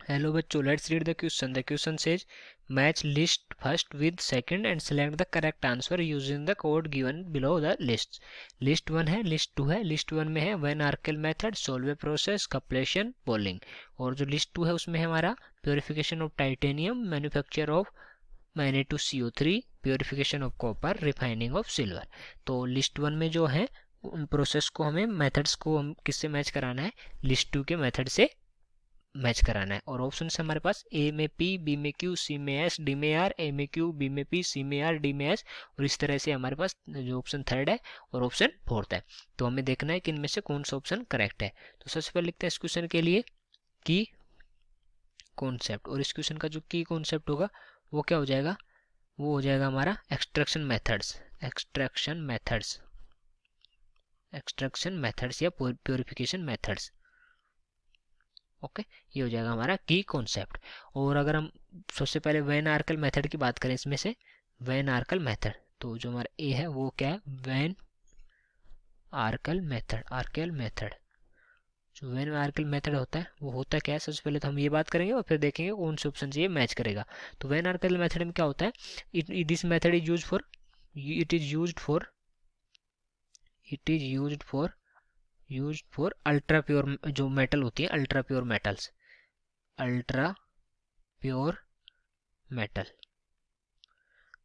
Hello बच्चों, let's read the question. The question says match list first with second and select the correct answer using the code given below the list. List 1 है, list 2 है. List 1 में है when आर्कल method, Solvay process, कप्लेशन, polling. और जो list 2 है उसमें है हमारा purification of titanium, manufacture of Na2CO3, purification of copper, refining of silver. तो लिस्ट 1 में जो है उन प्रोसेस को हमें मेथड्स को हम किससे मैच कराना है, लिस्ट 2 के मेथड से मैच कराना है. और ऑप्शन है हमारे पास ए में पी, बी में क्यू, सी में एस, डी में आर, ए में क्यू, बी में पी, सी में आर, डी में एस. और इस तरह से हमारे पास जो ऑप्शन थर्ड है और ऑप्शन फोर्थ है. तो हमें देखना है कि इनमें से कौन सा ऑप्शन करेक्ट है. तो सबसे पहले लिखते हैं इस क्वेश्चन के लिए की कॉन्सेप्ट. और इस क्वेश्चन का जो की कॉन्सेप्ट होगा वो क्या हो जाएगा, वो हो जाएगा हमारा extraction methods. Extraction methods, extraction methods या प्योरिफिकेशन मेथड्स. ओके, ये हो जाएगा हमारा की कॉन्सेप्ट. और अगर हम सबसे पहले वैन आर्कल मेथड की बात करें, इसमें से वैन आर्कल मेथड, तो जो हमारा ए है वो क्या है, वैन आर्कल मेथड. आर्कल मेथड, जो वैन आर्कल मेथड होता है वो होता क्या है, सबसे पहले तो हम ये बात करेंगे और फिर देखेंगे कौन से ऑप्शन से ये मैच करेगा. तो वैन आर्कल मेथड में क्या होता है, this method is use for, it is used for, it is used for ultra pure जो मेटल होती है, ultra pure metals, ultra pure metal.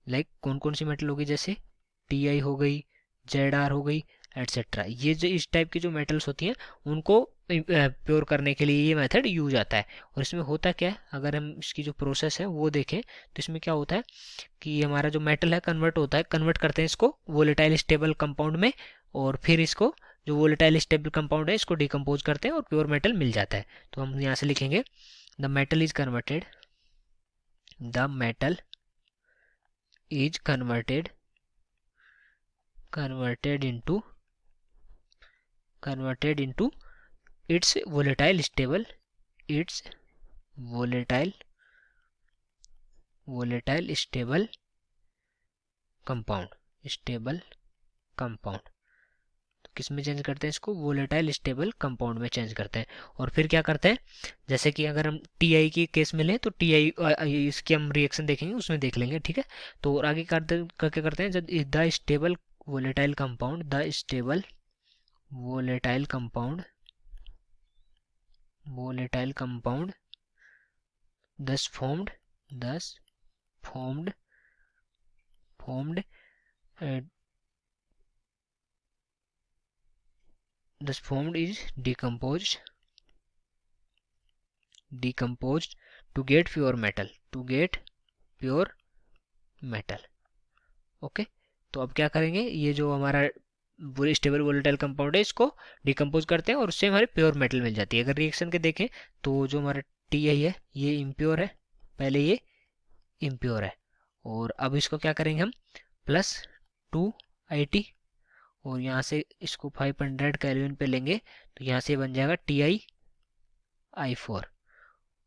Like कौन कौन सी मेटल होगी, जैसे Ti हो गई, Zr हो गई, एटसेट्रा. ये जो इस टाइप की जो मेटल्स होती हैं उनको प्योर करने के लिए ये मेथड यूज आता है. और इसमें होता क्या है, अगर हम इसकी जो प्रोसेस है वो देखें तो इसमें क्या होता है कि हमारा जो मेटल है कन्वर्ट होता है, कन्वर्ट करते हैं इसको वोलेटाइल स्टेबल कंपाउंड में, और फिर इसको जो वोलेटाइल स्टेबल कंपाउंड है इसको डिकम्पोज करते हैं और प्योर मेटल मिल जाता है. तो हम यहाँ से लिखेंगे the metal is converted, the metal is converted into its volatile stable, its volatile stable compound, stable compound. तो किस में चेंज करते हैं इसको, वोलेटाइल स्टेबल कंपाउंड में चेंज करते हैं. और फिर क्या करते हैं, जैसे कि अगर हम Ti की केस में लें तो Ti इसकी हम रिएक्शन देखेंगे उसमें देख लेंगे, ठीक है. तो और आगे क्या करते हैं, जब the stable volatile compound, the stable volatile compound, volatile compound thus formed uh, thus formed is decomposed to get pure metal, to get pure metal. Okay, तो अब क्या करेंगे, ये जो हमारा स्टेबल वोलेटाइल कंपाउंड है इसको डिकम्पोज करते हैं और उससे हमारे प्योर मेटल मिल जाती है. अगर रिएक्शन के देखें तो जो हमारा Ti है ये इम्प्योर है, पहले ये इम्प्योर है, और अब इसको क्या करेंगे हम प्लस 2IT, और यहाँ से इसको 500 केल्विन पे लेंगे तो यहाँ से बन जाएगा TiI4.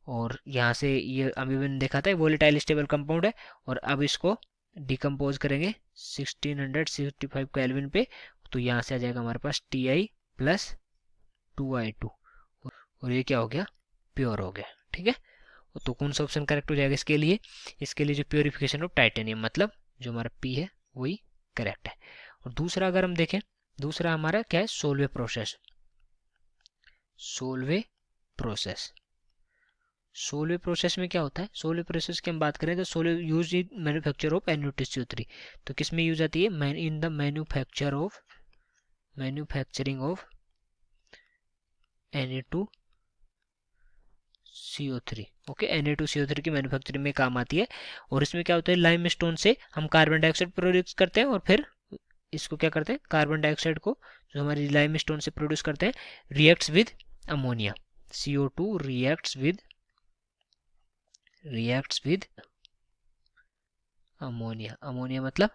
और यहाँ से ये अभी मैंने देखा था वोलेटाइल स्टेबल कंपाउंड है, और अब इसको डिकम्पोज करेंगे 1665 केल्विन पे, तो यहाँ से आ जाएगा हमारे पास Ti प्लस 2I2, और ये क्या हो गया, प्योर हो गया, ठीक है. तो कौन सा ऑप्शन करेक्ट हो जाएगा इसके लिए, जो प्योरिफिकेशन ऑफ टाइटेनियम, मतलब जो हमारा P है वही करेक्ट है. और दूसरा अगर हम देखें, दूसरा हमारा क्या है, Solvay process. Solvay process, Solvay process में क्या होता है, सोल्वे प्रोसेस की हम बात करें तो Solvay use in manufacture of Na2CO3. तो किस में यूज आती है, in the manufacturing of Na2CO3. Okay, Na2CO3 की मैन्युफैक्चरिंग में काम आती है. और इसमें क्या होता है, लाइमस्टोन से हम कार्बन डाइऑक्साइड प्रोड्यूस करते हैं, और फिर इसको क्या करते हैं, कार्बन डाइऑक्साइड को जो हमारी लाइमस्टोन से प्रोड्यूस करते हैं, reacts with ammonia. CO2 reacts with ammonia, ammonia मतलब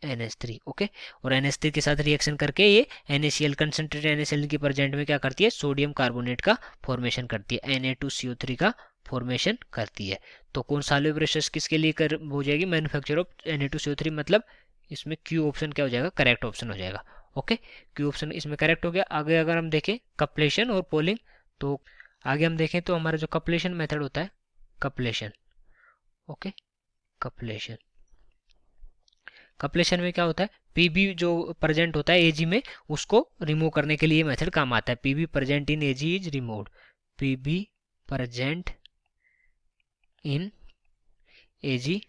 NH3. ओके, और NH3 के साथ रिएक्शन करके ये NaCl, कंसनट्रेटेड NaCl की प्रेजेंट में क्या करती है, सोडियम कार्बोनेट का फॉर्मेशन करती है, Na2CO3 का फॉर्मेशन करती है. तो कौन सॉल्वे प्रोसेस किसके लिए हो जाएगी, मैन्युफैक्चर ऑफ Na2CO3, मतलब इसमें Q ऑप्शन क्या हो जाएगा, करेक्ट ऑप्शन हो जाएगा. ओके, Q ऑप्शन इसमें करेक्ट हो गया. आगे अगर हम देखें कप्लेशन और पोलिंग, तो आगे हम देखें तो हमारा जो कपलेशन मेथड होता है, कपलेशन, ओके, कपलेशन, कपलेशन में क्या होता है, पीबी जो प्रेजेंट होता है एजी में, उसको रिमूव करने के लिए मेथड काम आता है। PB present in AG is removed, PB present in AG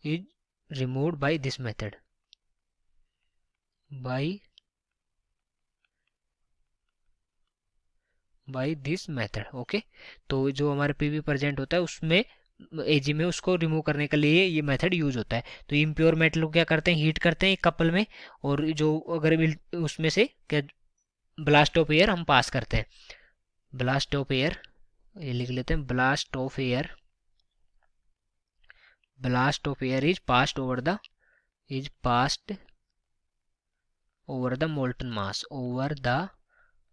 is removed by this method, by this method, okay. तो जो हमारे पीबी प्रेजेंट होता है उसमें एजी में, उसको रिमूव करने के लिए ये मेथड यूज होता है। तो इम्प्योर मेटल को क्या करते हैं, हीट करते हैं एक कपल में, और जो अगर उसमें से क्या ब्लास्ट ऑफ एयर हम पास करते हैं, ब्लास्ट ऑफ एयर, ये लिख लेते हैं, blast of air, blast of air is passed over the, is passed over the molten mass, over the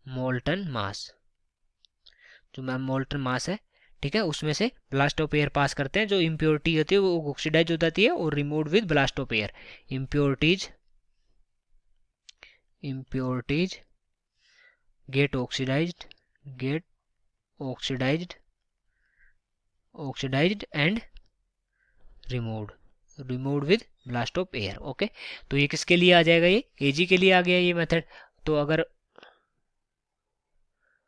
molten mass, जो मैम मोल्टन मास है, ठीक है, उसमें से ब्लास्ट ऑफ एयर पास करते हैं, जो इम्प्योरिटी होती है वो ऑक्सीडाइज हो जाती है और removed with blast of air, impurities, impurities get oxidised, get oxidised, oxidised and removed, removed with blast of air, okay. तो ये किसके लिए आ जाएगा, ये एजी के लिए आ गया ये मेथड। तो अगर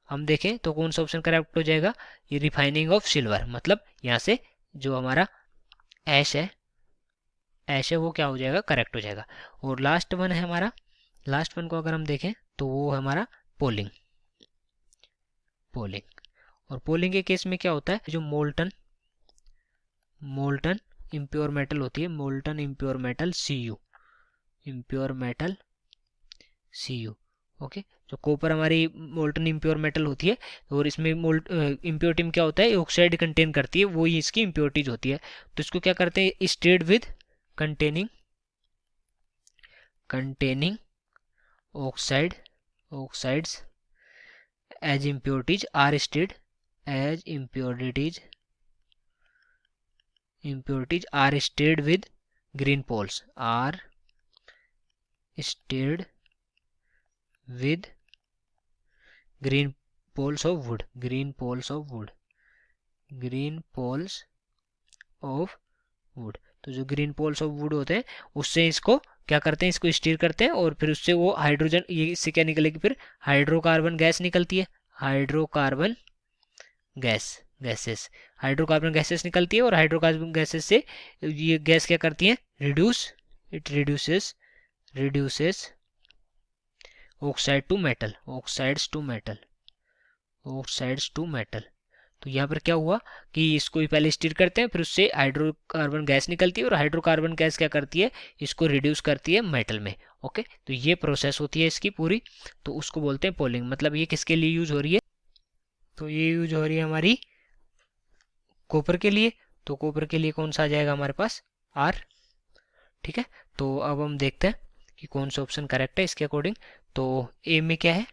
हम देखें तो कौन सा ऑप्शन करेक्ट हो जाएगा, ये रिफाइनिंग ऑफ सिल्वर, मतलब यहाँ से जो हमारा ऐश है, ऐश है वो क्या हो जाएगा, करेक्ट हो जाएगा। और लास्ट वन है हमारा, लास्ट वन को अगर हम देखें तो वो है हमारा पोलिंग, पोलिंग। और पोलिंग के केस में क्या होता है, जो मोल्टन, मोल्टन इम्प्योर मेटल होती है, molten impure metal Cu, impure metal Cu, okay. जो कॉपर हमारी मोल्टन इम्प्योर मेटल होती है, और इसमें इम्प्योरिटी में क्या होता है, ऑक्साइड कंटेन करती है, वो ही इसकी इम्प्योरिटीज होती है। तो इसको क्या करते हैं, stirred with containing, containing oxide, oxides as impurities are stirred, as impurities, impurities are stirred with green poles, are stirred with green poles of wood, green poles of wood, green poles of wood। तो जो green poles of would होते हैं उससे इसको क्या करते हैं, इसको स्टीर करते हैं, और फिर उससे वो हाइड्रोजन, ये इससे क्या निकलेगी, फिर हाइड्रोकार्बन गैस निकलती है, hydrocarbon gas, gases, hydrocarbon gases निकलती है, और हाइड्रोकार्बन गैसेस से ये गैस क्या करती है, reduce, it reduces, reduces oxide to metal, oxides to metal, oxides to metal. तो यहाँ पर क्या हुआ कि इसको ही पहले स्टीर करते हैं, फिर उससे हाइड्रोकार्बन गैस निकलती है, और हाइड्रोकार्बन गैस क्या करती है, इसको रिड्यूस करती है मेटल में, ओके। तो ये प्रोसेस होती है इसकी पूरी, तो उसको बोलते हैं पोलिंग। मतलब ये किसके लिए यूज हो रही है, तो ये यूज हो रही है हमारी कॉपर के लिए। तो कॉपर के लिए कौन सा आ जाएगा हमारे पास, आर, ठीक है। तो अब हम देखते हैं कि कौन सा ऑप्शन करेक्ट है इसके अकॉर्डिंग। तो ए में क्या है,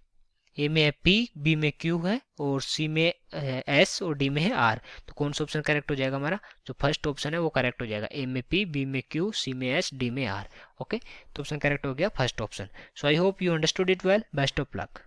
ए में पी, बी में क्यू है, और सी में एस, और डी में है आर। तो कौन सा ऑप्शन करेक्ट हो जाएगा हमारा, जो फर्स्ट ऑप्शन है वो करेक्ट हो जाएगा, ए में पी, बी में क्यू, सी में एस, डी में आर, ओके। तो ऑप्शन करेक्ट हो गया first option. So I hope you understood it well, best of luck.